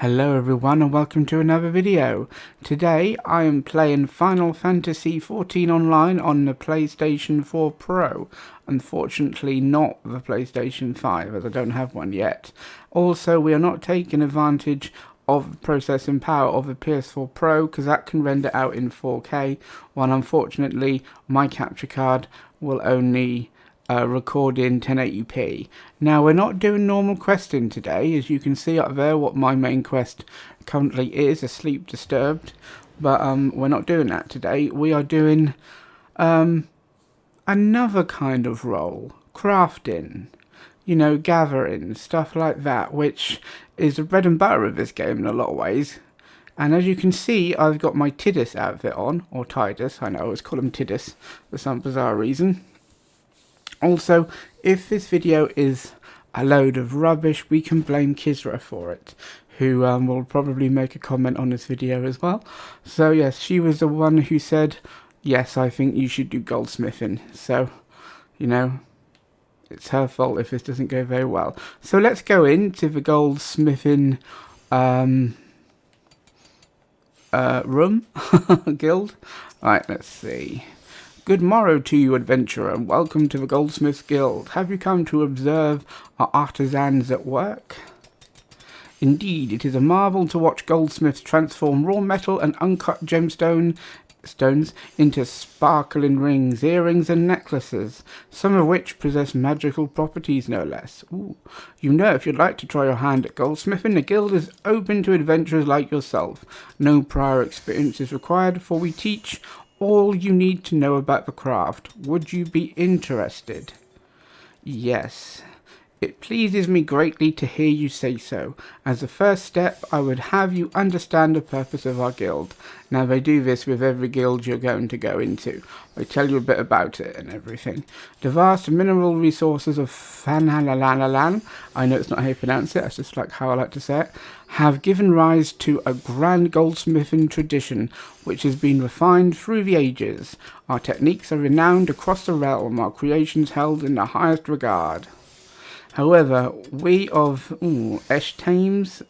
Hello everyone and welcome to another video. Today I am playing Final Fantasy XIV Online on the PlayStation 4 Pro. Unfortunately not the PlayStation 5 as I don't have one yet. Also we are not taking advantage of the processing power of the PS4 Pro because that can render out in 4K, while unfortunately my capture card will only record in 1080p. Now we're not doing normal questing today, as you can see up there what my main quest currently is, Asleep Disturbed, but we're not doing that today. We are doing another kind of role, crafting, you know, gathering, stuff like that, which is the bread and butter of this game in a lot of ways. And as you can see, I've got my Tidus outfit on, or Tidus, I know, I always call him Tidus for some bizarre reason. Also, if this video is a load of rubbish, we can blame Kizra for it, who will probably make a comment on this video as well. So yes, she was the one who said, yes, I think you should do goldsmithing. So, you know, it's her fault if this doesn't go very well. So let's go into the goldsmithing room, guild. Alright, let's see. Good morrow to you, adventurer, and welcome to the Goldsmiths Guild. Have you come to observe our artisans at work? Indeed, it is a marvel to watch goldsmiths transform raw metal and uncut gemstones into sparkling rings, earrings, and necklaces, some of which possess magical properties, no less. Ooh. You know, if you'd like to try your hand at goldsmithing, the guild is open to adventurers like yourself. No prior experience is required, for we teach all you need to know about the craft. Would you be interested? Yes. It pleases me greatly to hear you say so. As a first step, I would have you understand the purpose of our guild. Now, they do this with every guild you're going to go into. They tell you a bit about it and everything. The vast mineral resources of Fanhalalalan, I know it's not how you pronounce it, that's just like how I like to say it, have given rise to a grand goldsmithing tradition, which has been refined through the ages. Our techniques are renowned across the realm, our creations held in the highest regard. However, we of Eshtames,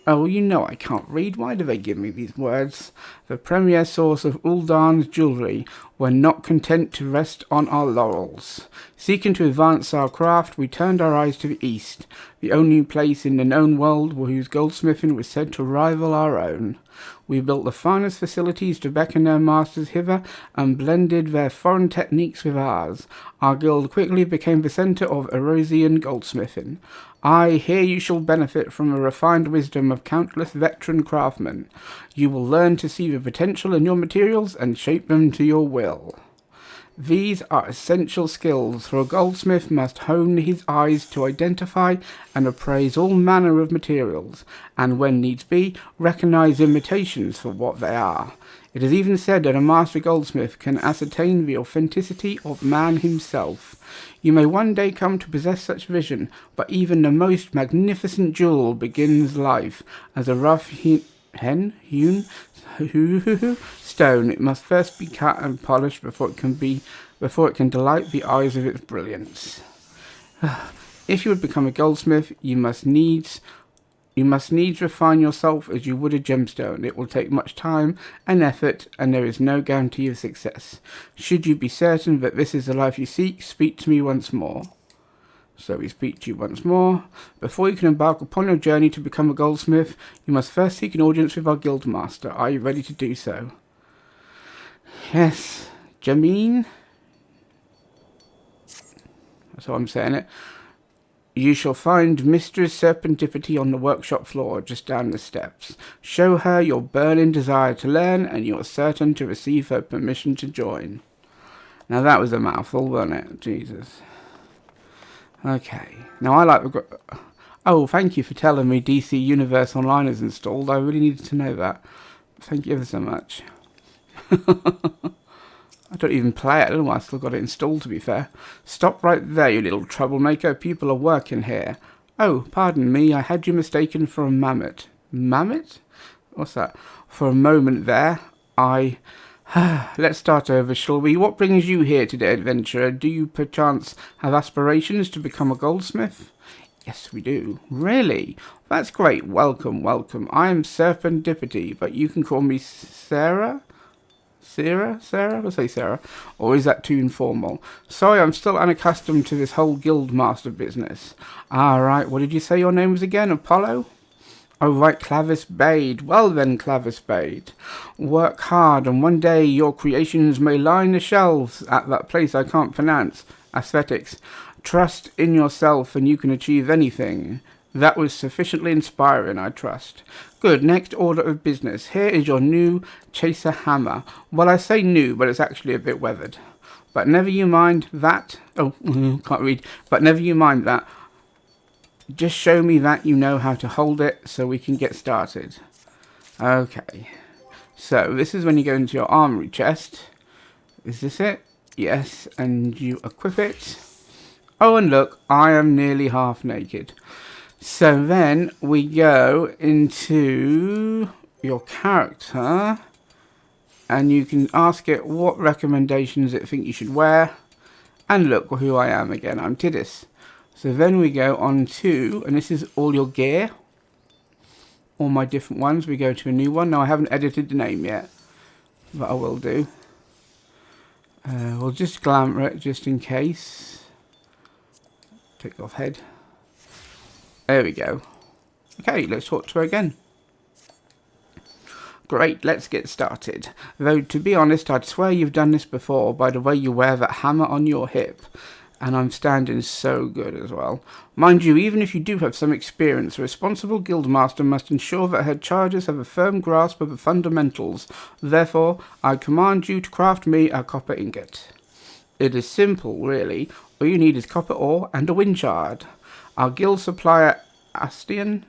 oh, you know I can't read, why do they give me these words? The premier source of Ul'dah's jewellery, were not content to rest on our laurels. Seeking to advance our craft, we turned our eyes to the east, the only place in the known world whose goldsmithing was said to rival our own. We built the finest facilities to beckon their masters hither and blended their foreign techniques with ours. Our guild quickly became the centre of Erosian goldsmithing. Here you shall benefit from the refined wisdom of countless veteran craftsmen. You will learn to see the potential in your materials and shape them to your will. These are essential skills, for a goldsmith must hone his eyes to identify and appraise all manner of materials, and when needs be, recognize imitations for what they are. It is even said that a master goldsmith can ascertain the authenticity of man himself. You may one day come to possess such vision, but even the most magnificent jewel begins life as a rough hewn stone. It must first be cut and polished before it can delight the eyes of its brilliance. If you would become a goldsmith, you must needs refine yourself as you would a gemstone. It will take much time and effort, and there is no guarantee of success. Should you be certain that this is the life you seek, speak to me once more. So we speak to you once more. Before you can embark upon your journey to become a goldsmith, you must first seek an audience with our guild master. Are you ready to do so? Yes, Jameen. That's how I'm saying it. You shall find Mistress Serpentiferty on the workshop floor, just down the steps. Show her your burning desire to learn, and you are certain to receive her permission to join. Now that was a mouthful, wasn't it? Jesus. Okay. Now I like the... Oh, thank you for telling me DC Universe Online is installed. I really needed to know that. Thank you ever so much. I don't even play it. I don't know why I still got it installed, to be fair. Stop right there, you little troublemaker. People are working here. Oh, pardon me. I had you mistaken for a mammoth. Mammoth? What's that? For a moment there, Let's start over, shall we? What brings you here today, adventurer? Do you perchance have aspirations to become a goldsmith? Yes, we do. Really? That's great. Welcome, welcome. I am Serpentipity, but you can call me Sarah? Sarah? I'll say Sarah. Or is that too informal? Sorry, I'm still unaccustomed to this whole guildmaster business. Right, what did you say your name was again? Apollo? Oh, right, Clavis Bade. Well then, Clavis Bade. Work hard, and one day your creations may line the shelves at that place I can't pronounce. Aesthetics. Trust in yourself, and you can achieve anything. That was sufficiently inspiring, I trust. Good, next order of business. Here is your new chaser hammer. Well, I say new, but it's actually a bit weathered. But never you mind that. Oh, can't read. But never you mind that. Just show me that you know how to hold it so we can get started. Okay. So, this is when you go into your armory chest. Is this it? Yes, and you equip it. Oh, and look, I am nearly half naked. So then we go into your character, and you can ask it what recommendations it think you should wear. And look who I am again, I'm Tidus. So then we go on to, and this is all your gear, all my different ones. We go to a new one. Now I haven't edited the name yet, but I will do. We'll just glamour it just in case. Take off head. There we go. Okay, let's talk to her again. Great, let's get started. Though, to be honest, I'd swear you've done this before by the way you wear that hammer on your hip. And I'm standing so good as well. Mind you, even if you do have some experience, a responsible guildmaster must ensure that her charges have a firm grasp of the fundamentals. Therefore, I command you to craft me a copper ingot. It is simple, really. All you need is copper ore and a wind shard. Our guild supplier Astian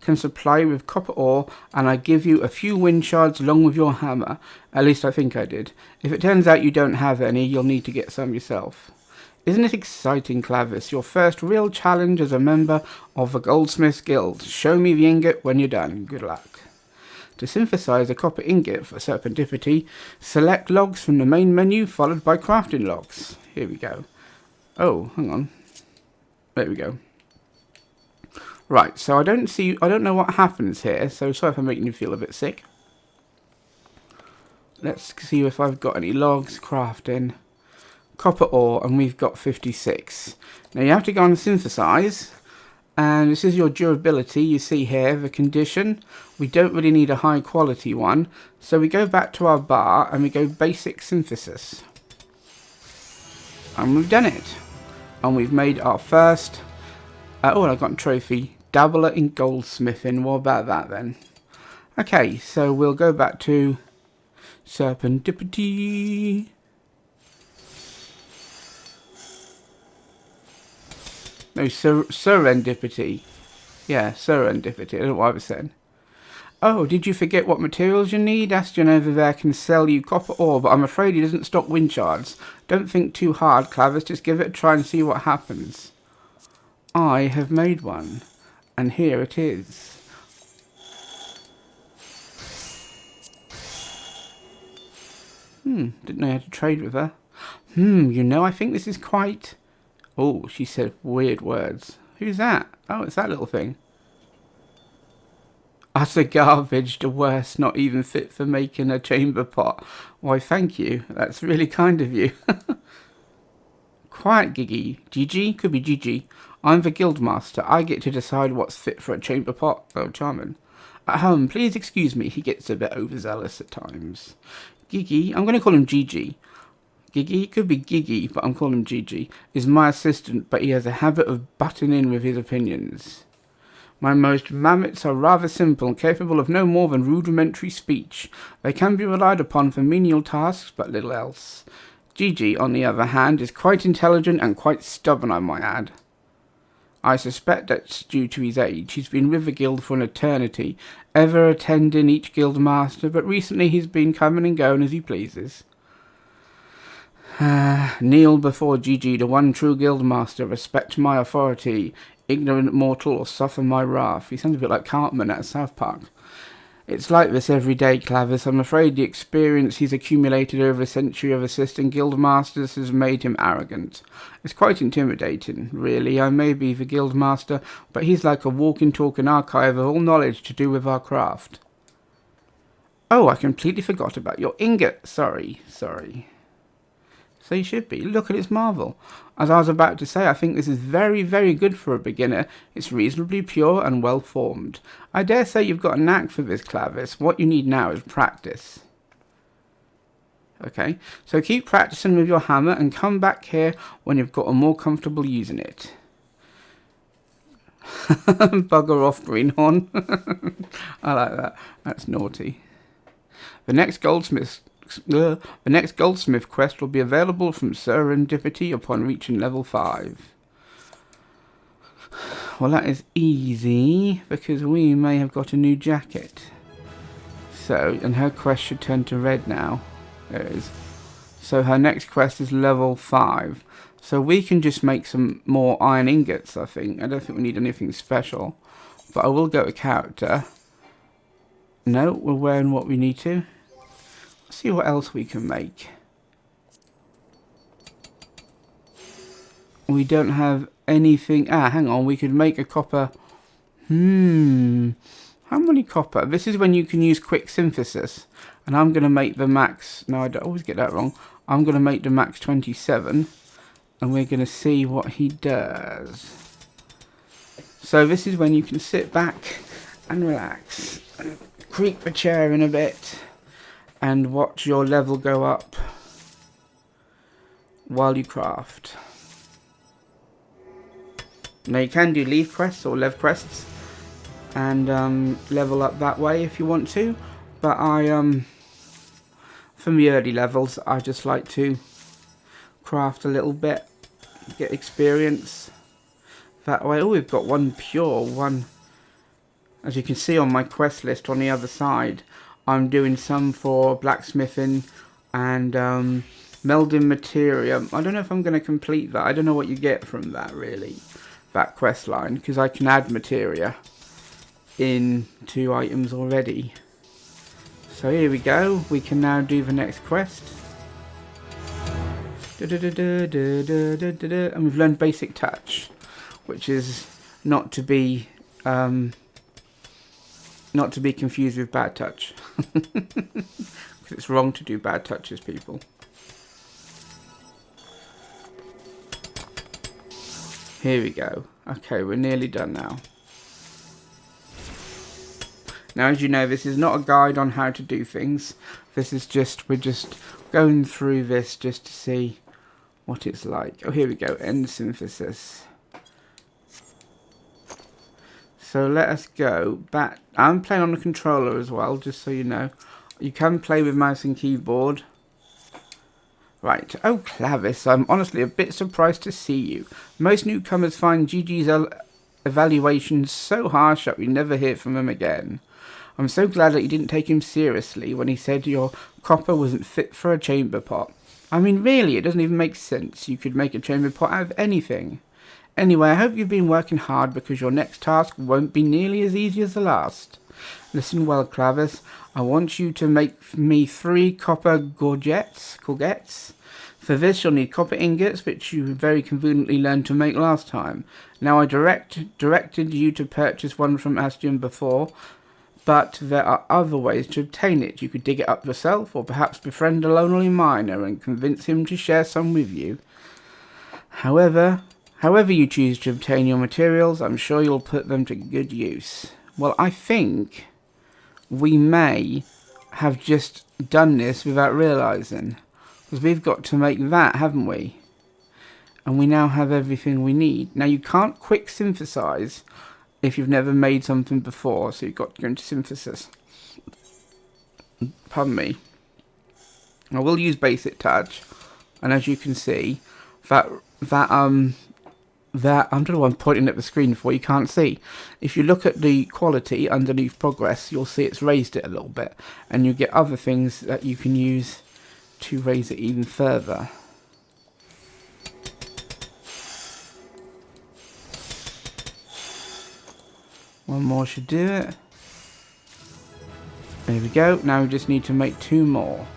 can supply you with copper ore, and I give you a few wind shards along with your hammer. At least I think I did. If it turns out you don't have any, you'll need to get some yourself. Isn't it exciting, Clavis? Your first real challenge as a member of the Goldsmiths Guild. Show me the ingot when you're done. Good luck. To synthesize a copper ingot for Serpentipity, select logs from the main menu, followed by crafting logs. Here we go. Oh, hang on. There we go. Right, so I don't know what happens here, so sorry if I'm making you feel a bit sick. Let's see if I've got any logs, crafting, copper ore, and we've got 56. Now you have to go on synthesize, and this is your durability. You see here the condition. We don't really need a high quality one, so we go back to our bar and we go basic synthesis. And we've done it. And we've made our first, oh, I got a trophy, dabbler in goldsmithing. What about that then? Okay, so we'll go back to Serpentipity. No, serendipity. Yeah, serendipity. I don't know what I was saying. Oh, did you forget what materials you need? Astian over there can sell you copper ore, but I'm afraid he doesn't stock wind shards. Don't think too hard, Clavis. Just give it a try and see what happens. I have made one, and here it is. Didn't know how to trade with her. You know, I think this is quite... Oh, she said weird words. Who's that? Oh, it's that little thing. Utter garbage, the worst, not even fit for making a chamber pot. Why, thank you. That's really kind of you. Quiet, Gigi. Gigi? Could be Gigi. I'm the guildmaster. I get to decide what's fit for a chamber pot. Oh, charming. Please excuse me. He gets a bit overzealous at times. Gigi, I'm going to call him Gigi. Gigi, could be Gigi, but I'm calling him Gigi, is my assistant, but he has a habit of butting in with his opinions. My most mammoths are rather simple and capable of no more than rudimentary speech. They can be relied upon for menial tasks, but little else. Gigi, on the other hand, is quite intelligent and quite stubborn, I might add. I suspect that's due to his age. He's been with the guild for an eternity, ever attending each guild master, but recently he's been coming and going as he pleases. Kneel before Gigi, the one true guild master. Respect my authority. Ignorant mortal or suffer my wrath. He sounds a bit like Cartman at South Park. It's like this every day, Clavis. I'm afraid the experience he's accumulated over a century of assisting guild masters has made him arrogant. It's quite intimidating, really. I may be the guild master, but he's like a walking, talking archive of all knowledge to do with our craft. Oh, I completely forgot about your ingot. Sorry. So you should be. Look at its marvel. As I was about to say, I think this is very, very good for a beginner. It's reasonably pure and well formed. I dare say you've got a knack for this, Clavis. What you need now is practice. Okay, so keep practicing with your hammer and come back here when you've got a more comfortable using it. Bugger off, Greenhorn. I like that. That's naughty. The next goldsmith quest will be available from Serendipity upon reaching level 5. Well, that is easy, because we may have got a new jacket. So, and her quest should turn to red now. There it is. So her next quest is level 5. So we can just make some more iron ingots, I think. I don't think we need anything special. But I will go to character. No, we're wearing what we need to. See what else we can make. We don't have anything. Hang on. We could make a copper. How many copper? This is when you can use quick synthesis. And I'm going to make the max. No, I don't always get that wrong. I'm going to make the max 27. And we're going to see what he does. So this is when you can sit back and relax. And creak the chair in a bit. And watch your level go up while you craft. Now you can do leave quests or lev quests and level up that way if you want to. But from the early levels, I just like to craft a little bit, get experience that way. Oh, we've got one pure one. As you can see on my quest list on the other side, I'm doing some for blacksmithing and melding materia. I don't know if I'm going to complete that. I don't know what you get from that, really, that quest line, because I can add materia into items already. So here we go. We can now do the next quest. And we've learned basic touch, which is not to be confused with bad touch. Because it's wrong to do bad touches, people. Here we go. Okay, we're nearly done now. Now, as you know, this is not a guide on how to do things. This is just, we're just going through this just to see what it's like. Oh, here we go. End synthesis. So let us go back. I'm playing on the controller as well, just so you know. You can play with mouse and keyboard. Right. Oh, Clavis, I'm honestly a bit surprised to see you. Most newcomers find GG's evaluations so harsh that we never hear from him again. I'm so glad that you didn't take him seriously when he said your copper wasn't fit for a chamber pot. I mean, really, it doesn't even make sense. You could make a chamber pot out of anything. Anyway, I hope you've been working hard, because your next task won't be nearly as easy as the last. Listen well, Clavis. I want you to make me 3 copper gorgets. For this, you'll need copper ingots, which you very conveniently learned to make last time. Now, I directed you to purchase one from Astion before, but there are other ways to obtain it. You could dig it up yourself, or perhaps befriend a lonely miner and convince him to share some with you. However you choose to obtain your materials, I'm sure you'll put them to good use. Well, I think we may have just done this without realising. Because we've got to make that, haven't we? And we now have everything we need. Now, you can't quick synthesize if you've never made something before, so you've got to go into synthesis. Pardon me. I will use basic touch, and as you can see, that I don't know why I'm pointing at the screen for, you can't see. If you look at the quality underneath progress, you'll see it's raised it a little bit, and you get other things that you can use to raise it even further. One more should do it. There we go. Now we just need to make 2 more.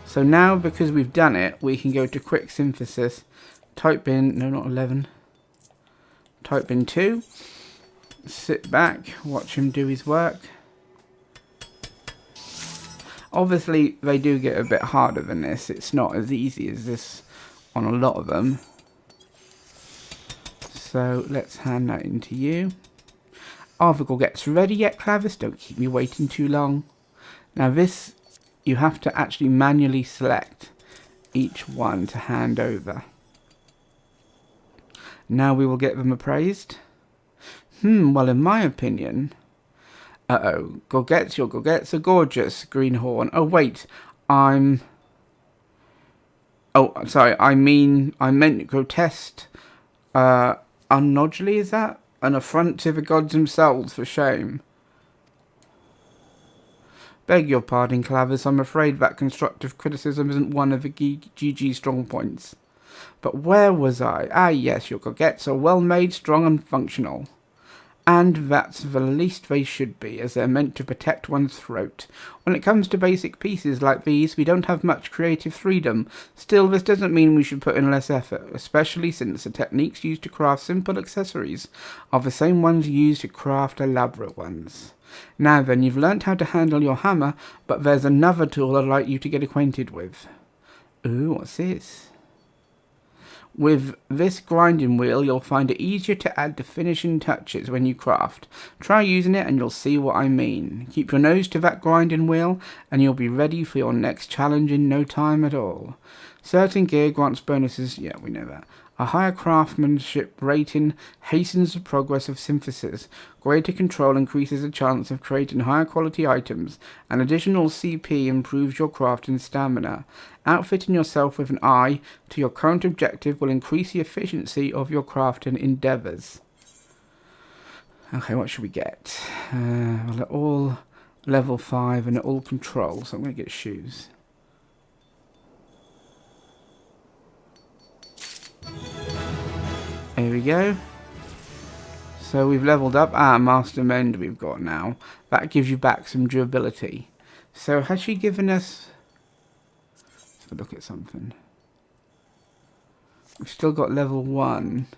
So now, because we've done it, we can go to quick synthesis. Type in, no, not 11. Type in 2. Sit back, watch him do his work. Obviously, they do get a bit harder than this. It's not as easy as this on a lot of them. So let's hand that into you. Article gets ready yet, Clavis? Don't keep me waiting too long. Now this, you have to actually manually select each one to hand over. Now we will get them appraised. Well, in my opinion... Gorgets, your Gorgets are gorgeous. Greenhorn. Oh, wait. Oh, sorry. I meant grotesque. Unnodgely, is that? An affront to the gods themselves, for shame. Beg your pardon, Clavis. I'm afraid that constructive criticism isn't one of the GG strong points. But where was I? Ah, yes, your Gorgets are well made, strong and functional. And that's the least they should be, as they're meant to protect one's throat. When it comes to basic pieces like these, we don't have much creative freedom. Still, this doesn't mean we should put in less effort, especially since the techniques used to craft simple accessories are the same ones used to craft elaborate ones. Now then, you've learnt how to handle your hammer, but there's another tool I'd like you to get acquainted with. Ooh, what's this? With this grinding wheel, you'll find it easier to add the finishing touches when you craft. Try using it and you'll see what I mean. Keep your nose to that grinding wheel and you'll be ready for your next challenge in no time at all. Certain gear grants bonuses, yeah, we know that. A higher craftsmanship rating hastens the progress of synthesis. Greater control increases the chance of creating higher quality items. An additional CP improves your crafting stamina. Outfitting yourself with an eye to your current objective will increase the efficiency of your crafting endeavours. Okay, what should we get? Well, they're all level 5 and they're all control, so I'm going to get shoes. Here we go. So we've leveled up. Master Mend we've got now. That gives you back some durability. So has she given us... Let's have a look at something. We've still got level 1.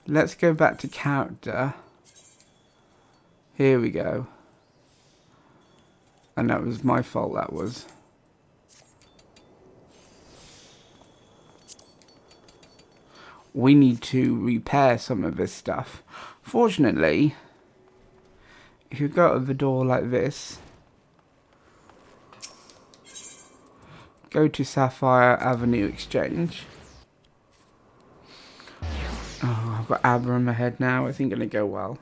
Let's go back to character. Here we go. And that was my fault, that was. We need to repair some of this stuff. Fortunately, if you go out of the door like this, go to Sapphire Avenue Exchange. Oh, I've got Abba in my head now. It's not going to go well.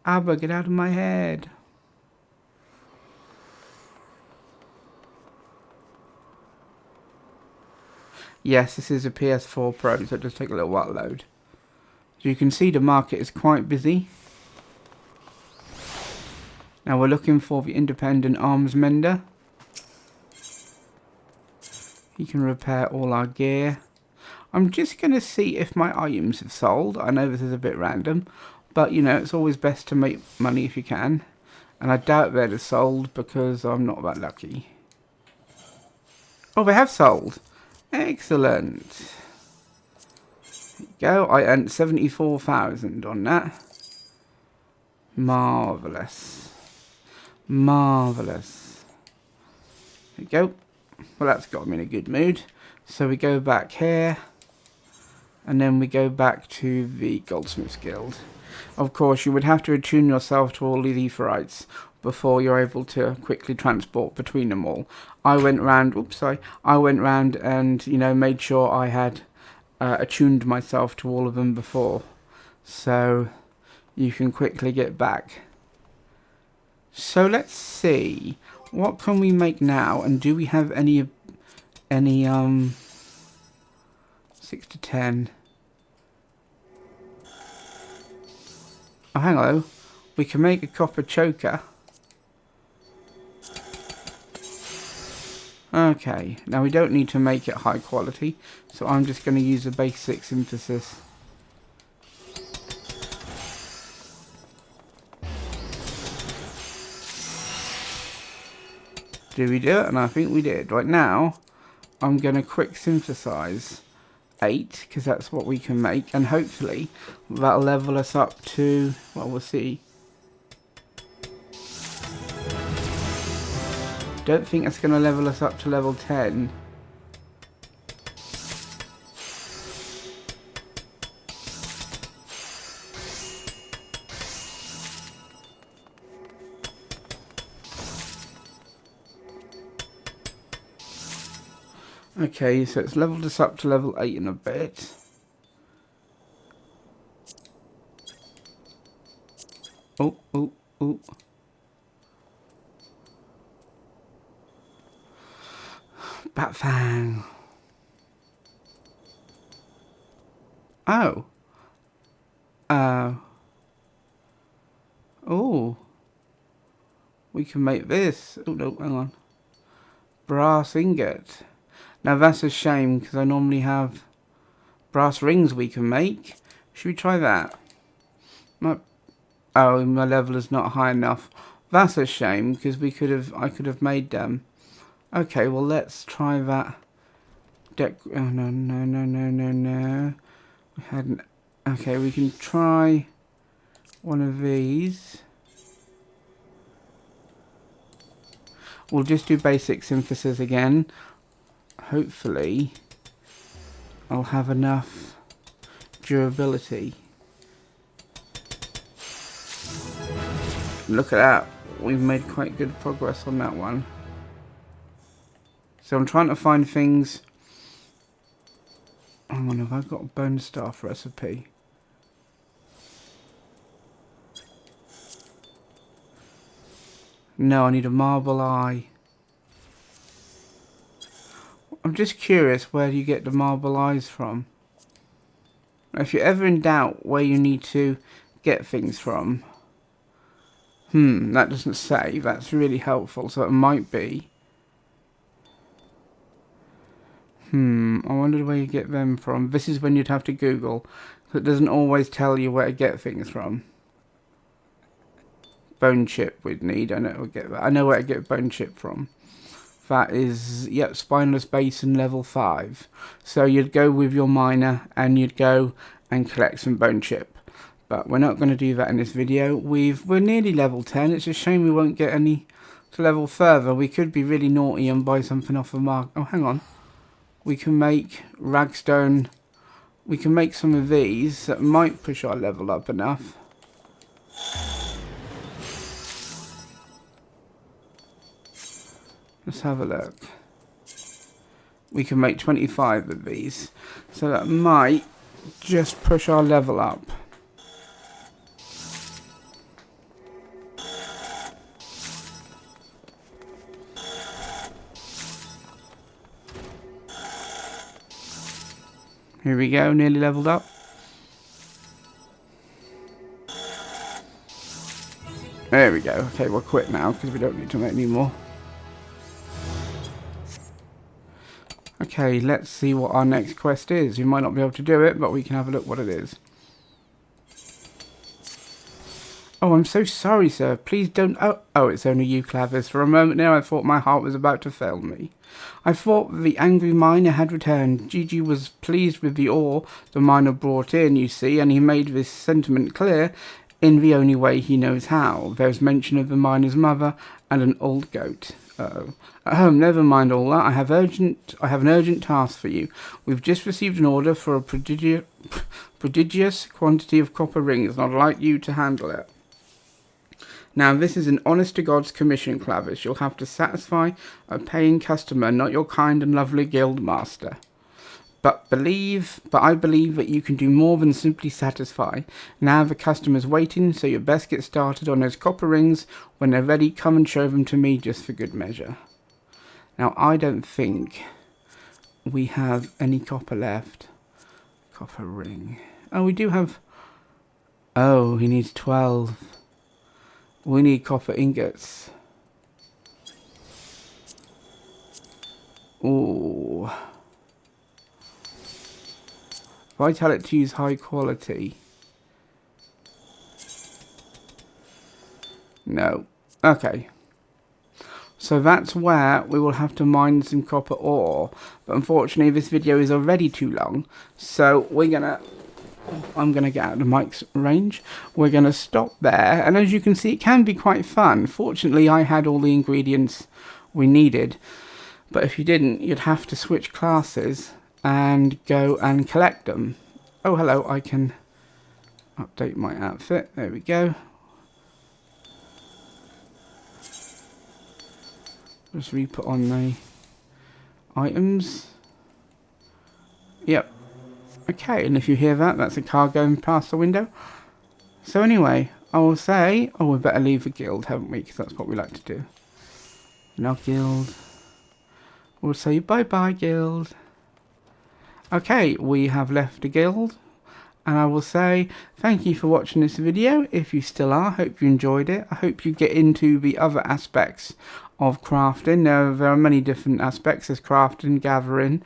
Abba, get out of my head. Yes, this is a PS4 Pro, so it does take a little while to load. So you can see the market is quite busy. Now we're looking for the independent arms mender. He can repair all our gear. I'm just going to see if my items have sold. I know this is a bit random, but you know, it's always best to make money if you can. And I doubt they'd have sold because I'm not that lucky. Oh, they have sold. Excellent. There you go. I earned 74,000 on that. Marvellous. Marvellous. There you go. Well, that's got me in a good mood. So we go back here. And then we go back to the Goldsmiths Guild. Of course, you would have to attune yourself to all these aetherites before you're able to quickly transport between them all. I went round, and, you know, made sure I had attuned myself to all of them before. So you can quickly get back. So let's see. What can we make now? And do we have any 6 to 10? Oh, hang on. We can make a copper choker. Okay, now we don't need to make it high quality, so I'm just going to use a basic synthesis. Did we do it? And I think we did. Right now, I'm going to quick synthesize 8, because that's what we can make. And hopefully, that'll level us up to, well, we'll see. Don't think that's going to level us up to level 10. Okay, so it's leveled us up to level 8 in a bit. Oh, oh, oh. Batfang. Oh. Oh. We can make this. Oh, no, hang on. Brass ingot. Now that's a shame, because I normally have brass rings we can make. Should we try that? Oh, my level is not high enough. That's a shame, because I could have made them. Okay, well let's try that. Oh no. We hadn't. Okay, we can try one of these. We'll just do basic synthesis again. Hopefully, I'll have enough durability. Look at that. We've made quite good progress on that one. So I'm trying to find things. Hang on, have I got a bone staff recipe? No, I need a marble eye. I'm just curious, where do you get the marble eyes from? If you're ever in doubt where you need to get things from. That doesn't say. That's really helpful, so it might be. I wonder where you get them from. This is when you'd have to Google. So it doesn't always tell you where to get things from. Bone chip we'd need. I know where to get bone chip from. That is, yep, spineless basin level 5. So you'd go with your miner and you'd go and collect some bone chip. But we're not going to do that in this video. We're nearly level 10. It's a shame we won't get any to level further. We could be really naughty and buy something off the market. Oh, hang on. We can make ragstone. We can make some of these that might push our level up enough. Let's have a look. We can make 25 of these. So that might just push our level up. Here we go, nearly leveled up. There we go. Okay, we'll quit now because we don't need to make any more. Okay, let's see what our next quest is. We might not be able to do it, but we can have a look what it is. Oh, I'm so sorry, sir. Please don't... Oh, it's only you, Clavis. For a moment there, I thought my heart was about to fail me. I thought the angry miner had returned. Gigi was pleased with the ore the miner brought in, you see, and he made this sentiment clear in the only way he knows how. There's mention of the miner's mother and an old goat. Uh-oh. At home, never mind all that. I have an urgent task for you. We've just received an order for a prodigious quantity of copper rings, and I'd like you to handle it. Now, this is an honest-to-God's commission, Clavis. You'll have to satisfy a paying customer, not your kind and lovely guild master. But I believe that you can do more than simply satisfy. Now the customer's waiting, so you best get started on those copper rings. When they're ready, come and show them to me just for good measure. Now, I don't think we have any copper left. Copper ring. Oh, we do have... Oh, he needs 12. We need copper ingots. Ooh. If I tell it to use high quality. No. Okay. So that's where we will have to mine some copper ore. But unfortunately, this video is already too long. So I'm going to get out of the mic's range. We're going to stop there. And as you can see, it can be quite fun. Fortunately, I had all the ingredients we needed. But if you didn't, you'd have to switch classes and go and collect them. Oh, hello, I can update my outfit. There we go. Just re-put on the items. Yep. Okay, and if you hear that, that's a car going past the window. So anyway, I will say, oh, we better leave the guild, haven't we? Because that's what we like to do. Now guild. We'll say bye-bye, guild. Okay, we have left the guild. And I will say thank you for watching this video. If you still are, hope you enjoyed it. I hope you get into the other aspects of crafting. There are many different aspects. There's crafting, gathering,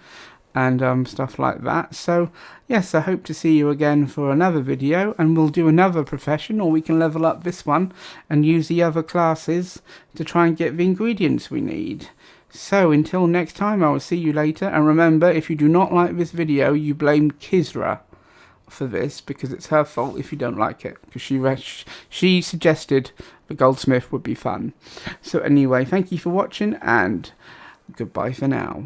and stuff like that. So yes, I hope to see you again for another video, and we'll do another profession, or we can level up this one and use the other classes to try and get the ingredients we need. So until next time, I will see you later. And remember, if you do not like this video, you blame Kizra for this, because it's her fault if you don't like it, because she suggested the goldsmith would be fun. So anyway, thank you for watching, and goodbye for now.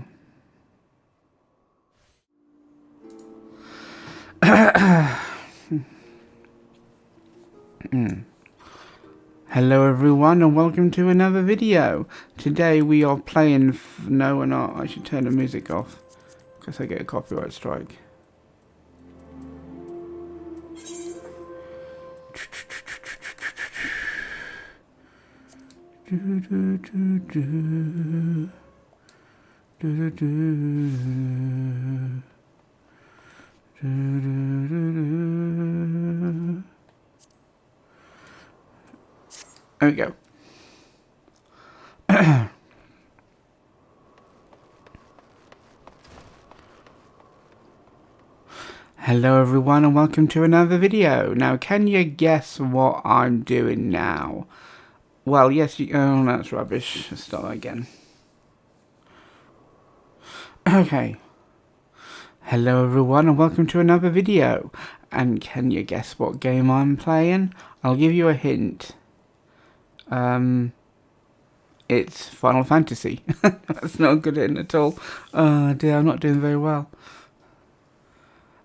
Hello everyone, and welcome to another video. Today we are playing no, we're not. I should turn the music off because I get a copyright strike. There we go. Hello everyone, and welcome to another video. Now, can you guess what I'm doing now? Well, yes, oh, that's rubbish. Let's start again. Okay. Hello everyone, and welcome to another video. And can you guess what game I'm playing? I'll give you a hint. It's Final Fantasy. That's not a good hint at all. Oh dear, I'm not doing very well.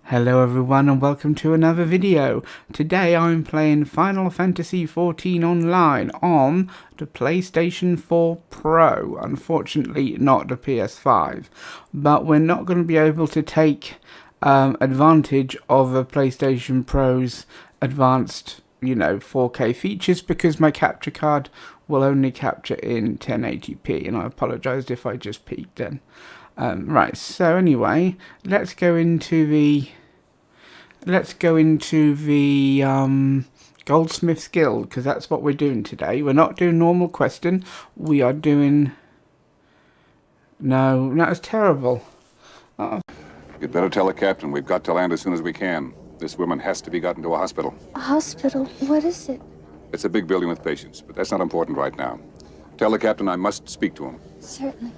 Hello everyone, and welcome to another video. Today I'm playing Final Fantasy 14 online on the PlayStation 4 Pro. Unfortunately not the PS5. But we're not going to be able to take advantage of the PlayStation Pro's advanced, 4K features, because my capture card will only capture in 1080p, and I apologise if I just peaked then. Right, so anyway, let's go into the Goldsmith's Guild, because that's what we're doing today. We're not doing normal questing. We are doing... No, that was terrible. You'd better tell the captain we've got to land as soon as we can. This woman has to be gotten to a hospital. A hospital? What is it? It's a big building with patients, but that's not important right now. Tell the captain I must speak to him. Certainly.